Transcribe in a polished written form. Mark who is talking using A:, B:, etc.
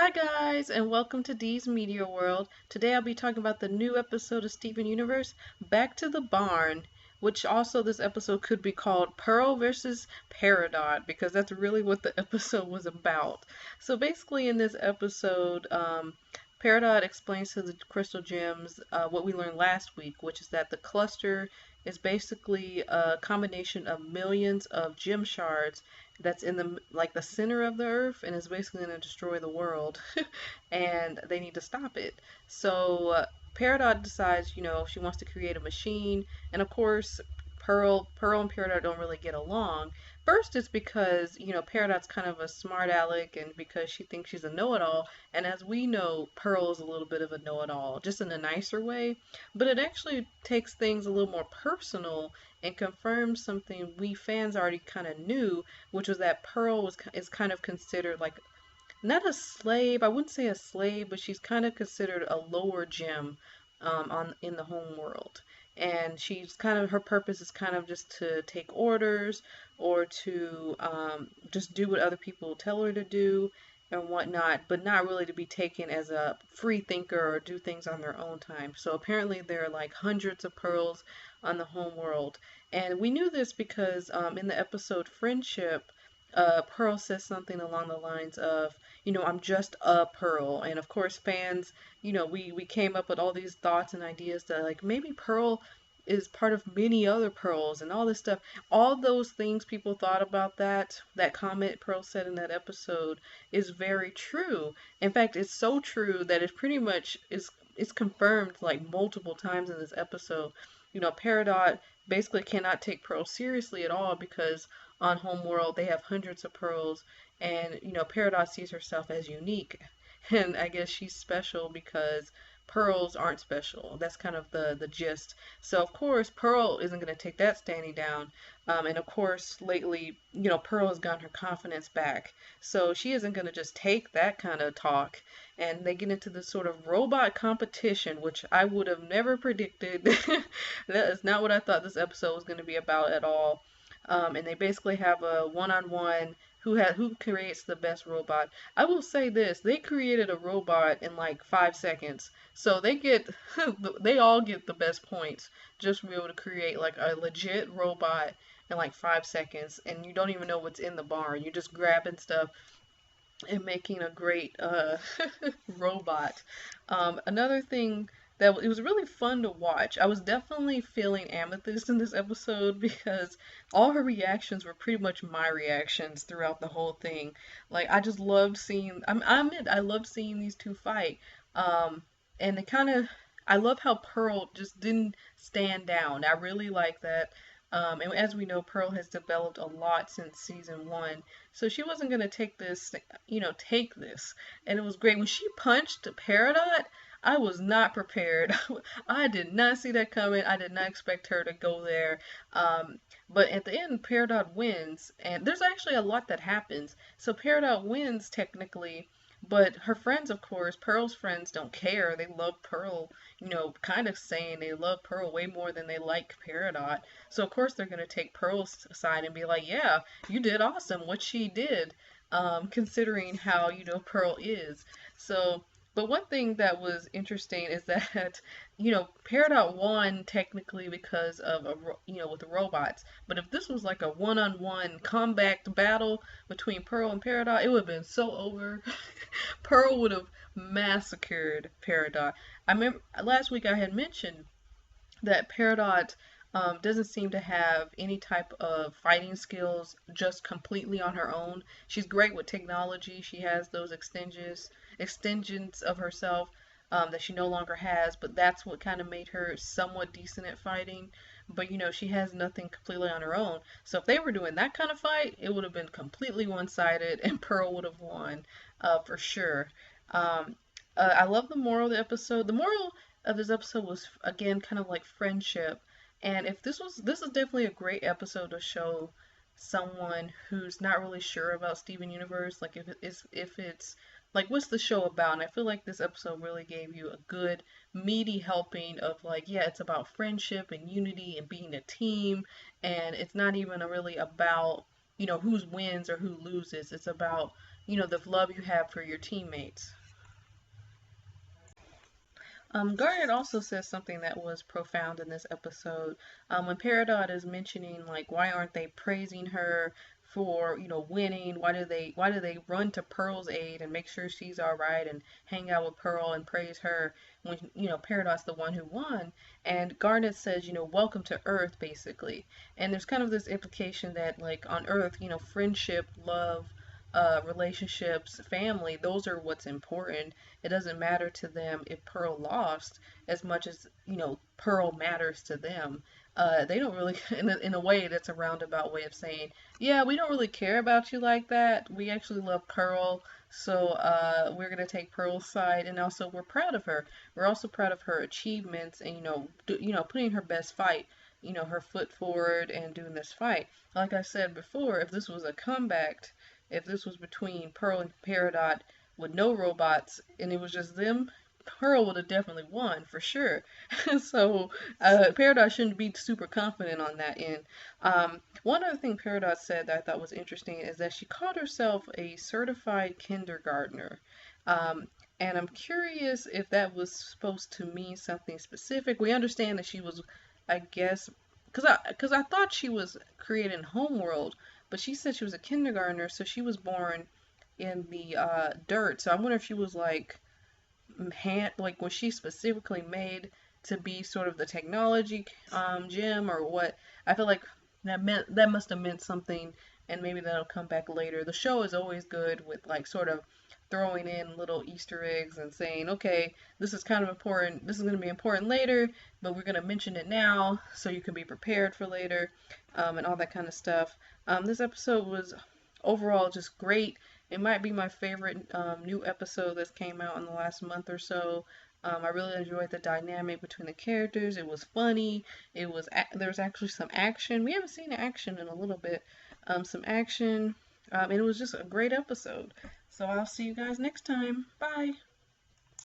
A: Hi guys, and welcome to Dee's Media World. Today I'll be talking about the new episode of Steven Universe, Back to the Barn, which also this episode could be called Pearl versus Peridot, because that's really what the episode was about. So basically in this episode, Peridot explains to the Crystal Gems what we learned last week, which is that the cluster is basically a combination of millions of gem shards that's in the center of the earth and is basically going to destroy the world and they need to stop it. So Peridot decides, she wants to create a machine, and of course Pearl and Peridot don't really get along. First, it's because Peridot's kind of a smart aleck, and because she thinks she's a know-it-all. And as we know, Pearl is a little bit of a know-it-all, just in a nicer way. But it actually takes things a little more personal and confirms something we fans already kind of knew, which was that Pearl is kind of considered like not a slave. I wouldn't say a slave, but she's kind of considered a lower gem on in the home world. And she's kind of her purpose is kind of just to take orders or to just do what other people tell her to do and whatnot, but not really to be taken as a free thinker or do things on their own time. So apparently there are like hundreds of pearls on the home world, and we knew this because in the episode Friendship, Pearl says something along the lines of, I'm just a Pearl. And of course, fans, we came up with all these thoughts and ideas that like maybe Pearl is part of many other Pearls and all this stuff. All those things people thought about that comment Pearl said in that episode is very true. In fact, it's so true that it pretty much is it's confirmed like multiple times in this episode. Peridot basically cannot take Pearl seriously at all because on Homeworld they have hundreds of pearls, and Peridot sees herself as unique, and I guess she's special because pearls aren't special. That's kind of the gist. So of course Pearl isn't going to take that standing down, and of course lately Pearl has gotten her confidence back, so she isn't going to just take that kind of talk. And they get into this sort of robot competition, which I would have never predicted. That is not what I thought this episode was going to be about at all. And they basically have a one-on-one who creates the best robot. I will say this: they created a robot in like 5 seconds, so they all get the best points just to be able to create like a legit robot in like 5 seconds, and you don't even know what's in the barn. You're just grabbing stuff and making a great robot. Another thing that it was really fun to watch. I was definitely feeling Amethyst in this episode because all her reactions were pretty much my reactions throughout the whole thing. Like I just loved seeing. I loved seeing these two fight. And it kind of. I love how Pearl just didn't stand down. I really like that. And as we know, Pearl has developed a lot since season one, so she wasn't gonna take this, take this. And it was great when she punched Peridot. I was not prepared. I did not see that coming. I did not expect her to go there. But at the end, Peridot wins, and there's actually a lot that happens. So Peridot wins technically, but her friends, of course, Pearl's friends don't care. They love Pearl, kind of saying they love Pearl way more than they like Peridot. So of course they're gonna take Pearl's side and be like, "Yeah, you did awesome. What she did, considering how Pearl is." So, but one thing that was interesting is that Peridot won technically because of with the robots. But if this was like a one-on-one combat battle between Pearl and Peridot, it would have been so over. Pearl would have massacred Peridot. I remember last week I had mentioned that Peridot doesn't seem to have any type of fighting skills just completely on her own. She's great with technology. She has those extensions of herself that she no longer has, but that's what kind of made her somewhat decent at fighting. But she has nothing completely on her own. So if they were doing that kind of fight, it would have been completely one-sided, and Pearl would have won for sure. I love the moral of the episode. The moral of this episode was again kind of like friendship. And if this is definitely a great episode to show someone who's not really sure about Steven Universe, like if it's like what's the show about? And I feel like this episode really gave you a good meaty helping of like, yeah, it's about friendship and unity and being a team, and it's not even really about who wins or who loses. It's about the love you have for your teammates. Garnet also says something that was profound in this episode. When Peridot is mentioning like why aren't they praising her for winning? Why do they run to Pearl's aid and make sure she's all right and hang out with Pearl and praise her when Peridot's the one who won? And Garnet says welcome to Earth basically. And there's kind of this implication that like on Earth friendship, love. Relationships, family, those are what's important. It doesn't matter to them if Pearl lost as much as, Pearl matters to them. They don't really, in a way, that's a roundabout way of saying, yeah, we don't really care about you like that. We actually love Pearl, so we're going to take Pearl's side, and also we're proud of her. We're also proud of her achievements and, putting her best fight, her foot forward and doing this fight. Like I said before, if this was a comeback, if this was between Pearl and Peridot with no robots and it was just them, Pearl would have definitely won for sure. So Peridot shouldn't be super confident on that end. One other thing Peridot said that I thought was interesting is that she called herself a certified kindergartner. Um, and I'm curious if that was supposed to mean something specific. We understand that she was, I guess, because I thought she was creating Homeworld, but she said she was a kindergartner, so she was born in the dirt. So I wonder if she was like like was she specifically made to be sort of the technology gym or what? I feel like that must have meant something, and maybe that'll come back later. The show is always good with like sort of throwing in little Easter eggs and saying, okay, this is kind of important. This is going to be important later, but we're going to mention it now so you can be prepared for later, and all that kind of stuff. This episode was overall just great. It might be my favorite new episode that's came out in the last month or so. I really enjoyed the dynamic between the characters. It was funny. There was actually some action. We haven't seen action in a little bit. Some action. And it was just a great episode. So I'll see you guys next time. Bye.